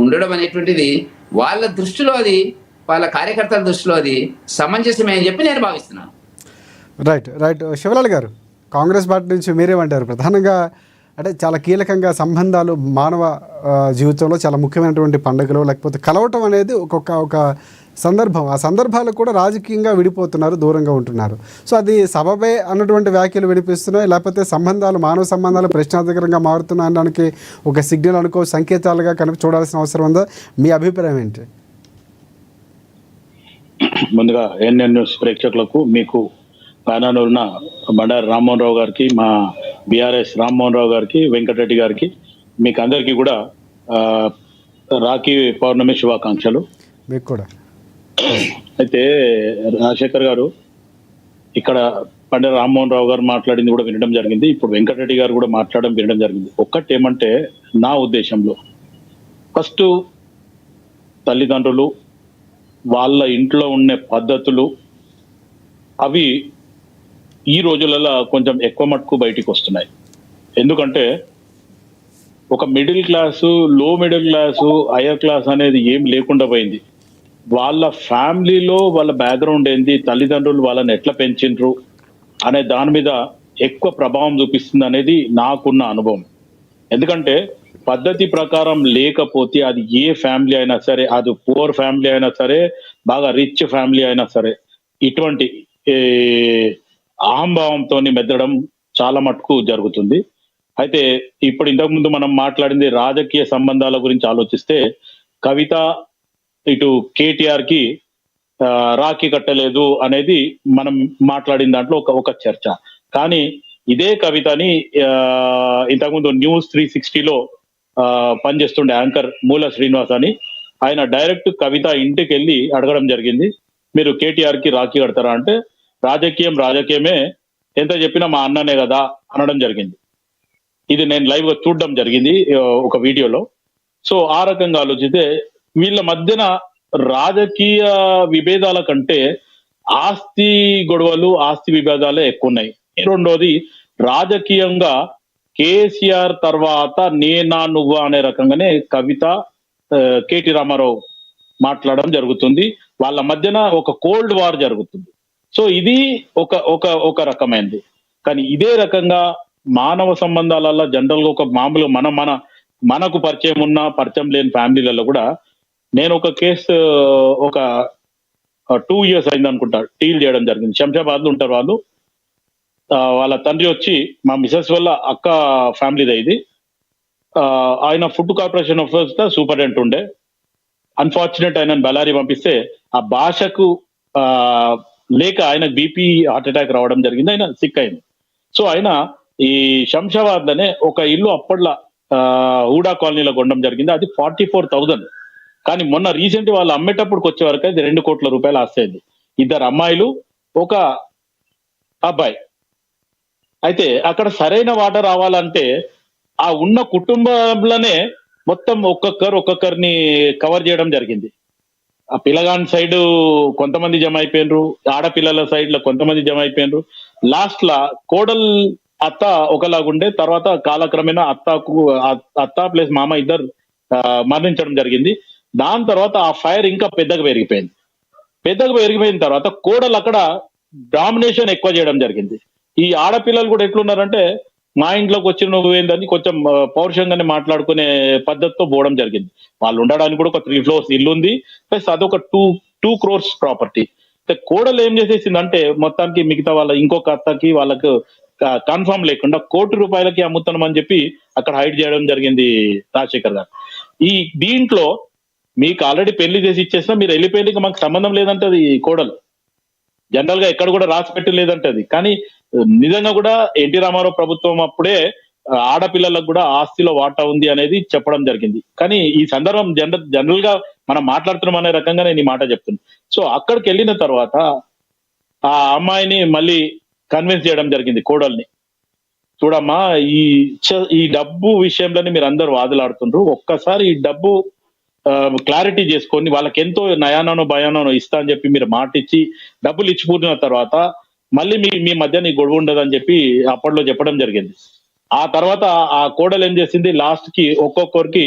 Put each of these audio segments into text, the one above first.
ఉండడం అనేటువంటిది వాళ్ళ దృష్టిలో అది, వాళ్ళ కార్యకర్తల దృష్టిలో అది సమంజసమే అని చెప్పి నేను భావిస్తున్నాను. రైట్ రైట్ శివలాల్ గారు, కాంగ్రెస్ పార్టీ నుంచి మీరేమంటారు? ప్రధానంగా అంటే చాలా కీలకంగా సంబంధాలు మానవ జీవితంలో చాలా ముఖ్యమైనటువంటి పండుగలు, లేకపోతే కలవటం అనేది ఒక సందర్భం. ఆ సందర్భాలు కూడా రాజకీయంగా విడిపోతున్నారు, దూరంగా ఉంటున్నారు. సో అది సబబే అన్నటువంటి వ్యాఖ్యలు వినిపిస్తున్నాయి, లేకపోతే సంబంధాలు, మానవ సంబంధాలు ప్రశ్నార్థకరంగా మారుతున్నాయి అనడానికి ఒక సిగ్నల్ అనుకో, సంకేతాలుగా కనుక చూడాల్సిన అవసరం ఉందా? మీ అభిప్రాయం ఏంటి? ముందుగా ఎన్ఎన్ న్యూస్ ప్రేక్షకులకు, మీకు ప్యానల్ ఉన్న బండారి రామ్మోహన్ రావు గారికి, మా బీఆర్ఎస్ రామ్మోహన్ రావు గారికి, వెంకటరెడ్డి గారికి, మీకు అందరికీ కూడా రాఖీ పౌర్ణమి శుభాకాంక్షలు. మీకు కూడా. అయితే రాజశేఖర్ గారు, ఇక్కడ బండారి రామ్మోహన్ రావు గారు మాట్లాడింది కూడా వినడం జరిగింది, ఇప్పుడు వెంకటరెడ్డి గారు కూడా మాట్లాడడం వినడం జరిగింది. ఒక్కటి ఏమంటే, నా ఉద్దేశంలో ఫస్ట్ తల్లిదండ్రులు వాళ్ళ ఇంట్లో ఉండే పద్ధతులు అవి ఈ రోజులలో కొంచెం ఎక్కువ మటుకు బయటికి వస్తున్నాయి. ఎందుకంటే ఒక మిడిల్ క్లాసు, లో మిడిల్ క్లాసు, హయ్యర్ క్లాస్ అనేది ఏం లేకుండా పోయింది. వాళ్ళ ఫ్యామిలీలో వాళ్ళ బ్యాక్గ్రౌండ్ ఏంది, తల్లిదండ్రులు వాళ్ళని ఎట్లా పెంచిండ్రు అనే దాని మీద ఎక్కువ ప్రభావం చూపిస్తుంది అనేది నాకున్న అనుభవం. ఎందుకంటే పద్ధతి ప్రకారం లేకపోతే అది ఏ ఫ్యామిలీ అయినా సరే, అది పూర్ ఫ్యామిలీ అయినా సరే, బాగా రిచ్ ఫ్యామిలీ అయినా సరే, ఇటువంటి అహంభావంతో మెద్దడం చాలా మటుకు జరుగుతుంది. అయితే ఇప్పుడు ఇంతకుముందు మనం మాట్లాడింది రాజకీయ సంబంధాల గురించి ఆలోచిస్తే, కవిత ఇటు కేటీఆర్ కి రాఖీ కట్టలేదు అనేది మనం మాట్లాడిన దాంట్లో ఒక చర్చ. కానీ ఇదే కవితని ఇంతకుముందు న్యూస్ 360లో పనిచేస్తుండే యాంకర్ మూల శ్రీనివాస్ అని, ఆయన డైరెక్ట్ కవిత ఇంటికి వెళ్ళి అడగడం జరిగింది, మీరు కేటీఆర్ కి రాఖీ కడతారా అంటే, రాజకీయమే, ఎంత చెప్పినా మా అన్ననే కదా అనడం జరిగింది. ఇది నేను లైవ్ గా చూడడం జరిగింది ఒక వీడియోలో. సో ఆ రకంగా ఆలోచిస్తే వీళ్ళ మధ్యన రాజకీయ విభేదాల కంటే ఆస్తి గొడవలు, ఆస్తి విభేదాలే ఎక్కువ ఉన్నాయి. రెండోది, రాజకీయంగా కేసీఆర్ తర్వాత నేనా నువ్వా అనే రకంగానే కవిత కేటీ రామారావు మాట్లాడడం జరుగుతుంది. వాళ్ళ మధ్యన ఒక కోల్డ్ వార్ జరుగుతుంది. సో ఇది ఒక రకమైనది. కానీ ఇదే రకంగా మానవ సంబంధాలలో జనరల్ గా ఒక మామూలుగా మనకు పరిచయం ఉన్న, పరిచయం లేని ఫ్యామిలీలలో కూడా, నేను ఒక కేసు ఒక 2 years అయింది అనుకుంటా డీల్ చేయడం జరిగింది. శంషాబాద్ లో ఉంటారు వాళ్ళు. వాళ్ళ తండ్రి వచ్చి మా మిసెస్ వల్ల అక్క ఫ్యామిలీదే ఇది. ఆయన ఫుడ్ కార్పొరేషన్ ఆఫ్ సూపరింటెండెంట్ ఉండే. అన్ఫార్చునేట్ ఆయన బళ్ళారి పంపిస్తే ఆ భాషకు లేక ఆయన బీపీ హార్ట్ అటాక్ రావడం జరిగింది, ఆయన సిక్ అయింది. సో ఆయన ఈ శంషాబాద్ లోనే ఒక ఇల్లు అప్పట్లో హూడా కాలనీలో కొనడం జరిగింది. అది 44,000. కానీ మొన్న రీసెంట్ వాళ్ళు అమ్మేటప్పుడు వచ్చే వరకు అది 2 కోట్ల రూపాయలు ఆస్తేది. 2 అమ్మాయిలు, ఒక అబ్బాయి. అయితే అక్కడ సరైన వాట రావాలంటే ఆ ఉన్న కుటుంబంలోనే మొత్తం ఒక్కొక్కరిని కవర్ చేయడం జరిగింది. ఆ పిల్లగాని సైడ్ కొంతమంది జమ అయిపోయినరు, ఆడపిల్లల సైడ్ లో కొంతమంది జమ అయిపోయినరు. లాస్ట్ లా కోడల్ అత్త ఒకలాగుండే, తర్వాత కాలక్రమేణా అత్త ప్లస్ మామ ఇద్దరు మరణించడం జరిగింది. దాని తర్వాత ఆ ఫైర్ ఇంకా పెద్దగా పెరిగిపోయిన తర్వాత కోడలు అక్కడ డామినేషన్ ఎక్కువ చేయడం జరిగింది. ఈ ఆడపిల్లలు కూడా ఎట్లున్నారంటే, మా ఇంట్లోకి వచ్చి నువ్వు ఏందని కొంచెం పౌరుషంగానే మాట్లాడుకునే పద్ధతితో పోవడం జరిగింది. వాళ్ళు ఉండడానికి కూడా ఒక 3 floors ఇల్లు ఉంది, ప్లస్ అదొక 2 crores ప్రాపర్టీ. కోడలు ఏం చేసేసిందంటే, మొత్తానికి మిగతా వాళ్ళ ఇంకొక అత్తకి వాళ్ళకు కన్ఫర్మ్ లేకుండా ₹1,00,00,000 అమ్ముతున్నామని చెప్పి అక్కడ హైడ్ చేయడం జరిగింది రాజశేఖర్ గారు. ఈ దీంట్లో మీకు ఆల్రెడీ పెళ్లి చేసి ఇచ్చేసినా మీరు వెళ్ళిపోయింది, మాకు సంబంధం లేదంటే అది కోడలు జనరల్ గా ఎక్కడ కూడా రాసి పెట్టలేదంటే అది. కానీ నిజంగా కూడా ఎన్టీ రామారావు ప్రభుత్వం అప్పుడే ఆడపిల్లలకు కూడా ఆస్తిలో వాటా ఉంది అనేది చెప్పడం జరిగింది. కానీ ఈ సందర్భం జనరల్ గా మనం మాట్లాడుతున్నాం అనే రకంగా నేను ఈ మాట చెప్తున్నాను. సో అక్కడికి వెళ్ళిన తర్వాత ఆ అమ్మాయిని మళ్ళీ కన్విన్స్ చేయడం జరిగింది కోడల్ని, చూడమ్మా ఈ డబ్బు విషయంలోనే మీరు అందరు వాదులాడుతుండ్రు, ఒక్కసారి ఈ డబ్బు క్లారిటీ చేసుకొని వాళ్ళకి ఎంతో నయానో భయానో ఇస్తా అని చెప్పి మీరు మాట ఇచ్చి డబ్బులు ఇచ్చిపోతున్న తర్వాత మళ్ళీ మీ మధ్య నీ గొడవ ఉండదని చెప్పి అప్పట్లో చెప్పడం జరిగింది. ఆ తర్వాత ఆ కోడలు ఏం చేసింది, లాస్ట్ కి ఒక్కొక్కరికి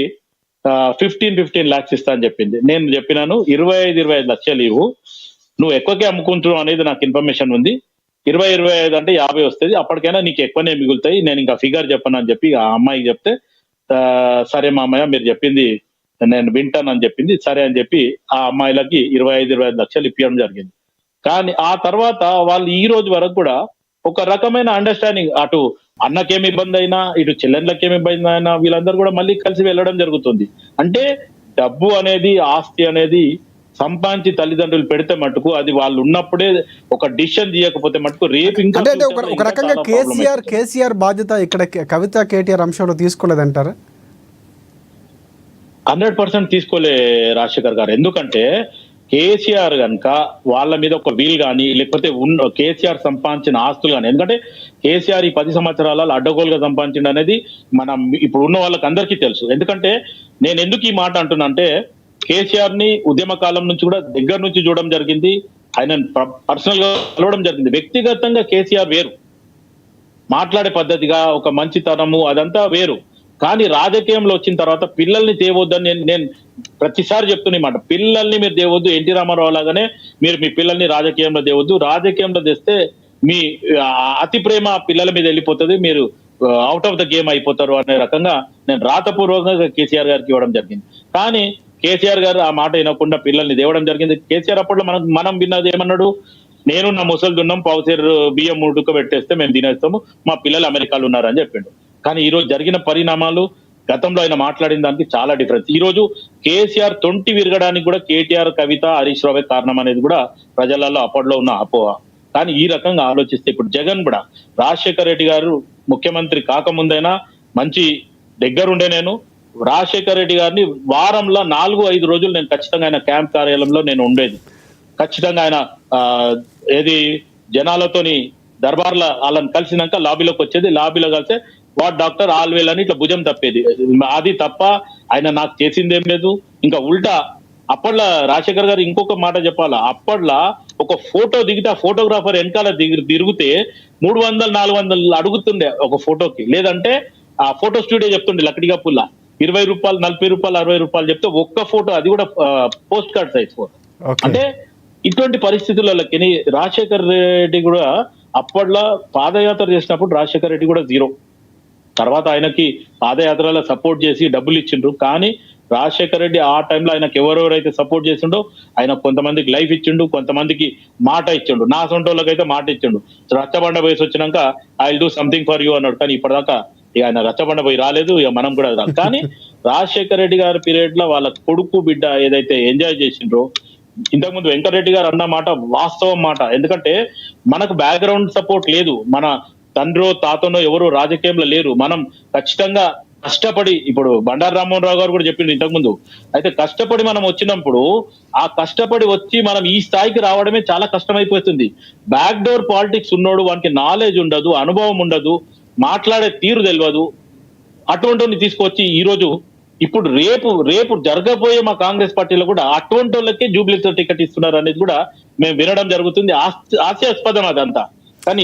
15 lakhs ఇస్తా అని చెప్పింది. నేను చెప్పినాను 25 లక్షలు ఇవ్వు, నువ్వు ఎక్కువకే అమ్ముకుంటున్నావు అనేది నాకు ఇన్ఫర్మేషన్ ఉంది. 25 అంటే 50 వస్తుంది, అప్పటికైనా నీకు ఎక్కువనే మిగులుతాయి, నేను ఇంకా ఫిగర్ చెప్పను అని చెప్పి ఆ అమ్మాయికి చెప్తే సరే మామయ్య మీరు చెప్పింది నేను వింటానని చెప్పింది. సరే అని చెప్పి ఆ అమ్మాయిలకి 25 లక్షలు ఇప్పించడం జరిగింది. కానీ ఆ తర్వాత వాళ్ళు ఈ రోజు వరకు కూడా ఒక రకమైన అండర్స్టాండింగ్, అటు అన్నకేమి ఇబ్బంది అయినా ఇటు చెల్లెళ్ళకేమి ఇబ్బంది అయినా వీళ్ళందరూ కూడా మళ్ళీ కలిసి వెళ్ళడం జరుగుతుంది. అంటే డబ్బు అనేది ఆస్తి అనేది సంపాదించి తల్లిదండ్రులు పెడితే మటుకు అది వాళ్ళు ఉన్నప్పుడే ఒక డిసిషన్ తీయకపోతే మటుకు రేపు ఇంకా అంటే ఒక రకంగా కేసీఆర్ బాధ్యత ఇక్కడ కవిత కేటీఆర్ అంశంలో తీసుకోలేదంటారా? 100% తీసుకోలే రాజశేఖర్ గారు. ఎందుకంటే కేసీఆర్ కనుక వాళ్ళ మీద ఒక వీల్ కానీ లేకపోతే కేసీఆర్ సంపాదించిన ఆస్తులు కానీ, ఎందుకంటే కేసీఆర్ ఈ 10 సంవత్సరాలలో అడ్డగోలుగా సంపాదించింది అనేది మనం ఇప్పుడు ఉన్న వాళ్ళకి అందరికీ తెలుసు. ఎందుకంటే నేను ఎందుకు ఈ మాట అంటున్నా అంటే కేసీఆర్ ని ఉద్యమ కాలం నుంచి కూడా దగ్గర నుంచి చూడడం జరిగింది, ఆయన పర్సనల్ గా కలవడం జరిగింది. వ్యక్తిగతంగా కేసీఆర్ వేరు, మాట్లాడే పద్ధతిగా ఒక మంచితనము అదంతా వేరు. కానీ రాజకీయంలో వచ్చిన తర్వాత పిల్లల్ని తేవద్దని నేను ప్రతిసారి చెప్తున్నమాట. పిల్లల్ని మీరు తేవద్దు, ఎన్టీ రామారావు లాగానే మీరు మీ పిల్లల్ని రాజకీయంలో తేవద్దు. రాజకీయంలో తెస్తే మీ అతి ప్రేమ పిల్లల మీద వెళ్ళిపోతుంది, మీరు అవుట్ ఆఫ్ ద గేమ్ అయిపోతారు అనే రకంగా నేను రాతపూర్వకంగా కేసీఆర్ గారికి ఇవ్వడం జరిగింది. కానీ కేసీఆర్ గారు ఆ మాట వినకుండా పిల్లల్ని తేవడం జరిగింది. కేసీఆర్ అప్పట్లో మనం విన్నది ఏమన్నాడు, నేను నా ముసలు దున్నం పావుసేరు బియ్యం ఉడక పెట్టేస్తే మేము తినేస్తాము, మా పిల్లలు అమెరికాలో ఉన్నారని చెప్పిండు. కానీ ఈ రోజు జరిగిన పరిణామాలు గతంలో ఆయన మాట్లాడిన దానికి చాలా డిఫరెన్స్. ఈ రోజు కేసీఆర్ తొంటి విరగడానికి కూడా కేటీఆర్, కవిత, హరీష్ రావే కారణం అనేది కూడా ప్రజలలో అప్పట్లో ఉన్న అపోహ. కానీ ఈ రకంగా ఆలోచిస్తే ఇప్పుడు జగన్ కూడా రాజశేఖర్ రెడ్డి గారు ముఖ్యమంత్రి కాకముందైనా మంచి దగ్గరుండే నేను రాజశేఖర్ రెడ్డి గారిని వారంలో 4-5 రోజులు నేను ఖచ్చితంగా ఆయన క్యాంప్ కార్యాలయంలో నేను ఉండేది. ఖచ్చితంగా ఆయన ఏది జనాలతోని దర్బార్లో వాళ్ళని కలిసినాక లాబీలోకి వచ్చేది, లాబీలో కలిస్తే వాట్ డాక్టర్ ఆల్వేల్ అని ఇట్లా భుజం తప్పేది. అది తప్ప ఆయన నాకు చేసిందేం లేదు. ఇంకా ఉల్టా అప్పట్లో రాజశేఖర్ గారు ఇంకొక మాట చెప్పాలా, అప్పట్లో ఒక ఫోటో దిగితే ఆ ఫోటోగ్రాఫర్ వెనకాల తిరిగితే 300-400 అడుగుతుండే ఒక ఫోటోకి. లేదంటే ఆ ఫోటో స్టూడియో చెప్తుండే లక్కడిగా పుల్ల 20 రూపాయలు, 40 రూపాయలు, 60 రూపాయలు చెప్తే ఒక్క ఫోటో, అది కూడా పోస్ట్ కార్డ్ సైజ్ ఫోటో. అంటే ఇటువంటి పరిస్థితులకి రాజశేఖర్ రెడ్డి కూడా అప్పట్లో పాదయాత్ర చేసినప్పుడు రాజశేఖర్ రెడ్డి కూడా 0. తర్వాత ఆయనకి పాదయాత్రలో సపోర్ట్ చేసి డబ్బులు ఇచ్చిండ్రు. కానీ రాజశేఖర్ రెడ్డి ఆ టైంలో ఆయనకు ఎవరెవరైతే సపోర్ట్ చేసిండో ఆయన కొంతమందికి లైఫ్ ఇచ్చిండు, కొంతమందికి మాట ఇచ్చిండు. నా సొంటోళ్ళకైతే మాట ఇచ్చిండు. రచ్చబండ వయసు వచ్చినాక I will do something for you అన్నాడు. కానీ ఇప్పటిదాకా ఇక ఆయన రచ్చబండ పోయి రాలేదు, ఇక మనం కూడా రాదు. కానీ రాజశేఖర్ రెడ్డి గారి పీరియడ్ లో వాళ్ళ కొడుకు బిడ్డ ఏదైతే ఎంజాయ్ చేసిండ్రో, ఇంతకుముందు వెంకటరెడ్డి గారు అన్న మాట వాస్తవం మాట. ఎందుకంటే మనకు బ్యాక్గ్రౌండ్ సపోర్ట్ లేదు, మన తండ్రో తాతనో ఎవరు రాజకీయంలో లేరు. మనం ఖచ్చితంగా కష్టపడి, ఇప్పుడు బండారు రామ్మోహన్ రావు గారు కూడా చెప్పిండు ఇంతకుముందు, అయితే కష్టపడి మనం వచ్చినప్పుడు ఆ కష్టపడి వచ్చి మనం ఈ స్థాయికి రావడమే చాలా కష్టమైపోతుంది. బ్యాక్ డోర్ పాలిటిక్స్ ఉన్నోడు వానికి నాలెడ్జ్ ఉండదు, అనుభవం ఉండదు, మాట్లాడే తీరు తెలియదు. అటువంటి తీసుకొచ్చి ఈ రోజు ఇప్పుడు రేపు జరగబోయే మా కాంగ్రెస్ పార్టీలో కూడా అటువంటి వాళ్ళకే జూబ్లీతో టికెట్ ఇస్తున్నారు అనేది కూడా మేము వినడం జరుగుతుంది. హాస్యాస్పదం అదంతా. కానీ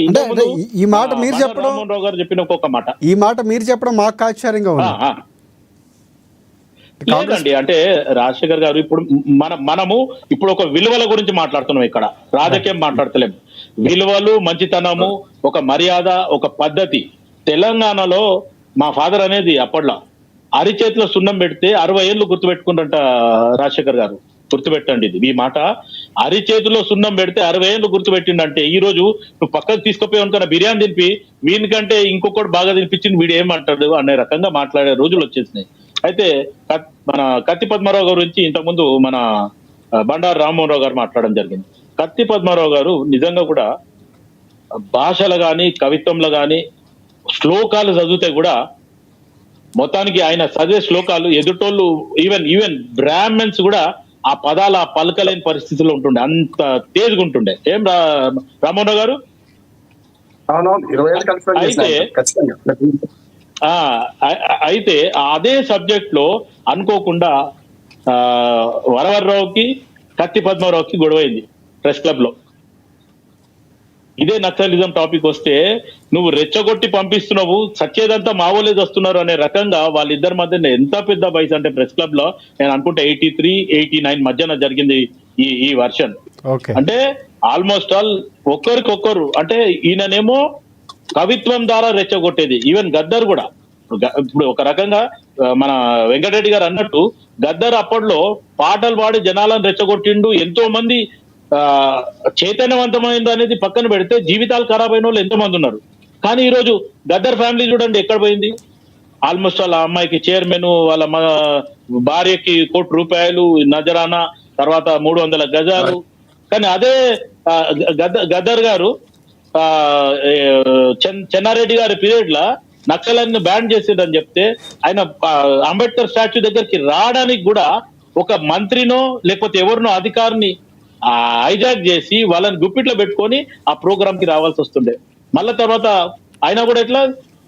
ఈ మాట మీరు చెప్పడం, రామ్మోహన్ రావు గారు చెప్పిన ఒక్కొక్క మాట, ఈ మాట మీరు చెప్పడం మాకు ఆశ్చర్యంగా ఉంది. లేదండి, అంటే రాజశేఖర్ గారు ఇప్పుడు మనము ఇప్పుడు ఒక విలువల గురించి మాట్లాడుతున్నాం, ఇక్కడ రాజకీయం మాట్లాడతలేము. విలువలు, మంచితనము, ఒక మర్యాద, ఒక పద్ధతి. తెలంగాణలో మా ఫాదర్ అనేది అప్పట్లో అరిచేతిలో సున్నం పెడితే 60 ఏళ్ళు గుర్తుపెట్టుకుంటంట రాజశేఖర్ గారు. గుర్తుపెట్టండి ఇది, ఈ మాట. అరిచేతిలో సున్నం పెడితే 60 ఏళ్ళు గుర్తుపెట్టిండంటే ఈ రోజు నువ్వు పక్కకు తీసుకుపోయి కన్నా బిర్యానీ తినిపి వీనికంటే ఇంకొకటి బాగా తినిపించింది వీడు ఏమంటాడు అనే రకంగా మాట్లాడే రోజులు వచ్చేసినాయి. అయితే మన కత్తి పద్మారావు గారి గురించి ఇంతకుముందు మన బండారు రామ్మోహన్ రావు గారు మాట్లాడడం జరిగింది. కత్తి పద్మారావు గారు నిజంగా కూడా భాషలు కానీ కవిత్వంలో కానీ శ్లోకాలు చదివితే కూడా మొత్తానికి ఆయన చదివే శ్లోకాలు ఎదుటోళ్ళు ఈవెన్ బ్రాహ్మణ్స్ కూడా ఆ పదాలు ఆ పలకలేని పరిస్థితిలో ఉంటుండే, అంత తేజ్గా ఉంటుండే. ఏం రామ్మోహన్ గారు? అయితే అదే సబ్జెక్ట్ లో అనుకోకుండా వరవర్రావుకి కత్తి పద్మారావుకి గొడవైంది ప్రెస్ క్లబ్ లో. ఇదే నక్సలిజం టాపిక్ వస్తే నువ్వు రెచ్చగొట్టి పంపిస్తున్నావు, సచ్చేదంతా మావోలేజ్ వస్తున్నారు అనే రకంగా వాళ్ళిద్దరి మధ్య ఎంత పెద్ద బయస్ అంటే ప్రెస్ క్లబ్ లో నేను అనుకుంటే 83, 89 మధ్యన జరిగింది ఈ వర్షన్. ఓకే అంటే ఆల్మోస్ట్ ఆల్ ఒక్కరికొక్కరు అంటే ఈయననేమో కవిత్వం ద్వారా రెచ్చగొట్టేది. ఈవెన్ గద్దర్ కూడా ఇప్పుడు ఒక రకంగా మన వెంకటరెడ్డి గారు అన్నట్టు గద్దర్ అప్పట్లో పాటలు పాడి జనాలను రెచ్చగొట్టిండు, ఎంతో మంది చైతన్యవంతమైంది అనేది పక్కన పెడితే జీవితాలు ఖరాబ్ అయిన వాళ్ళు ఎంతో మంది ఉన్నారు. కానీ ఈ రోజు గద్దర్ ఫ్యామిలీ చూడండి ఎక్కడ పోయింది. ఆల్మోస్ట్ వాళ్ళ అమ్మాయికి చైర్మన్, వాళ్ళ భార్యకి ₹1 నజరానా, తర్వాత 300 గజాలు. కానీ అదే గద్దర్ గారు చెన్నారెడ్డి గారి పీరియడ్ లా నక్సలైట్ని బ్యాన్ చేసేదని చెప్తే ఆయన అంబేద్కర్ స్టాచ్యూ దగ్గరికి రావడానికి కూడా ఒక మంత్రినో లేకపోతే ఎవరినో అధికారిని హైజాక్ చేసి వాళ్ళని గుప్పిట్లో పెట్టుకొని ఆ ప్రోగ్రామ్ కి రావాల్సి వస్తుండే. మళ్ళా తర్వాత ఆయన కూడా ఎట్లా,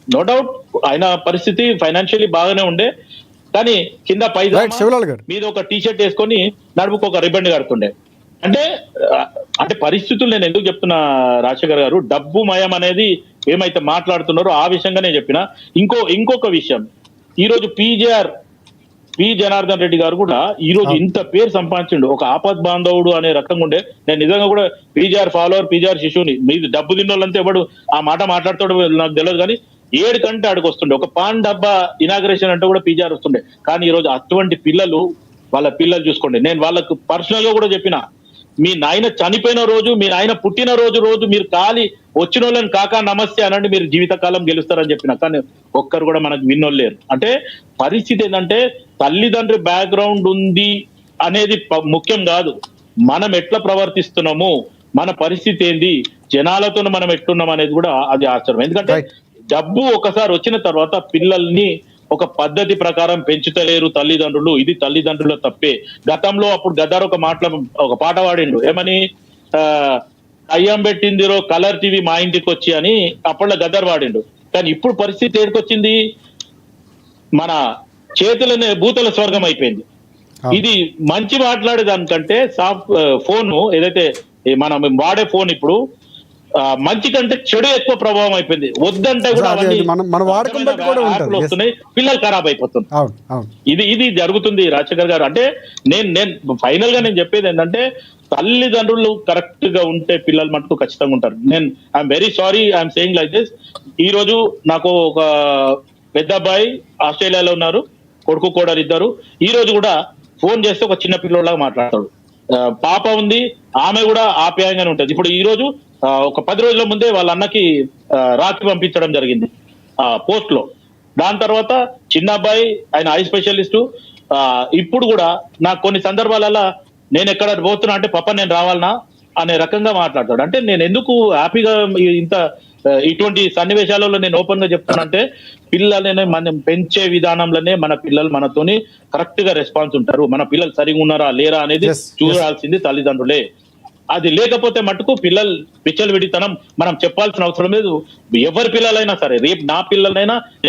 నో డౌట్ ఆయన పరిస్థితి ఫైనాన్షియలీ బాగానే ఉండే, కానీ కింద మీద ఒక టీ షర్ట్ వేసుకొని నడుపుకు ఒక రిబన్ కడుతుండే. అంటే పరిస్థితులు నేను ఎందుకు చెప్తున్నా రాజశేఖర్ గారు, డబ్బు మయం అనేది ఏమైతే మాట్లాడుతున్నారో ఆ విషయంగా నేను చెప్పిన. ఇంకొక విషయం, ఈ రోజు పి జనార్దన్ రెడ్డి గారు కూడా ఈ రోజు ఇంత పేరు సంపాదించిండు, ఒక ఆపద్ బాంధవుడు అనే రకంగా ఉండే. నేను నిజంగా కూడా పీజీఆర్ ఫాలోవర్, పీజీఆర్ శిశువుని. మీది డబ్బు తిన్నోళ్ళంతా ఎవడు ఆ మాట మాట్లాడుతాడు నాకు తెలియదు, కానీ 7 కంటే ఆడికి వస్తుండే. ఒక పాన్ డబ్బా ఇనాగ్రేషన్ అంటే కూడా పీజీఆర్ వస్తుండే. కానీ ఈ రోజు అటువంటి పిల్లలు, వాళ్ళ పిల్లలు చూసుకోండి. నేను వాళ్ళకు పర్సనల్ గా కూడా చెప్పిన, మీ నాయన చనిపోయిన రోజు, మీ నాయన పుట్టిన రోజు మీరు ఖాళీ వచ్చిన వాళ్ళని కాకా నమస్తే అనండి, మీరు జీవితకాలం గెలుస్తారని చెప్పిన. కానీ ఒక్కరు కూడా మనకు విన్నోళ్ళు లేరు. అంటే పరిస్థితి ఏంటంటే తల్లిదండ్రి బ్యాక్గ్రౌండ్ ఉంది అనేది ముఖ్యం కాదు, మనం ఎట్లా ప్రవర్తిస్తున్నాము, మన పరిస్థితి ఏంది, జనాలతో మనం ఎట్లున్నాం అనేది కూడా అది ఆశ్చర్యం. ఎందుకంటే డబ్బు ఒకసారి వచ్చిన తర్వాత పిల్లల్ని ఒక పద్ధతి ప్రకారం పెంచుతలేరు తల్లిదండ్రులు. ఇది తల్లిదండ్రుల తప్పే. గతంలో అప్పుడు గద్దర్ ఒక పాట పాడిండు, ఏమని, అయ్యం పెట్టిందిరో కలర్ టీవీ మా ఇంటికి వచ్చి అని అప్పట్లో గద్దర్ పాడిండు. కానీ ఇప్పుడు పరిస్థితి ఏడుకొచ్చింది, మన చేతులనే భూతల స్వర్గం అయిపోయింది. ఇది మంచి మాట్లాడే దానికంటే ఫోన్ ఏదైతే మనం వాడే ఫోన్ ఇప్పుడు మంచి కంటే చెడు ఎక్కువ ప్రభావం అయిపోయింది. వద్దంటే కూడా వస్తున్నాయి, పిల్లలు ఖరాబ్ అయిపోతున్నారు. ఇది జరుగుతుంది రాజశేఖర్ గారు. అంటే నేను ఫైనల్ గా నేను చెప్పేది ఏంటంటే తల్లిదండ్రులు కరెక్ట్ గా ఉంటే పిల్లలు మటుకు ఖచ్చితంగా ఉంటారు. I'm very sorry, I'm saying like this. ఈ రోజు నాకు ఒక పెద్ద అబ్బాయి ఆస్ట్రేలియాలో ఉన్నారు, కొడుకు కోడలు ఇద్దరు. ఈ రోజు కూడా ఫోన్ చేస్తే ఒక చిన్న పిల్లోలాగా మాట్లాడతాడు. పాప ఉంది, ఆమె కూడా ఆప్యాయంగానే ఉంటది. ఇప్పుడు ఈ రోజు ఒక 10 రోజుల ముందే వాళ్ళ అన్నకి రాఖీ పంపించడం జరిగింది పోస్ట్ లో. దాని తర్వాత చిన్న అబ్బాయి, ఆయన ఐ స్పెషలిస్టు. ఇప్పుడు కూడా నాకు కొన్ని సందర్భాలలో నేను ఎక్కడ పోతున్నా అంటే పప్ప నేను రావాలనా అనే రకంగా మాట్లాడతాడు. అంటే నేను ఎందుకు హ్యాపీగా ఇటువంటి సన్నివేశాలలో నేను ఓపెన్ గా చెప్తానంటే పిల్లలనే మనం పెంచే విధానంలోనే మన పిల్లలు మనతోని కరెక్ట్ గా రెస్పాన్స్ ఉంటారు. మన పిల్లలు సరిగా ఉన్నారా లేరా అనేది చూడాల్సింది తల్లిదండ్రులే. అది లేకపోతే మటుకు పిల్లలు విచ్చలవిడితనం మనం చెప్పాల్సిన అవసరం లేదు. ఎవరి పిల్లలైనా సరే, రేపు నా పిల్లలైనా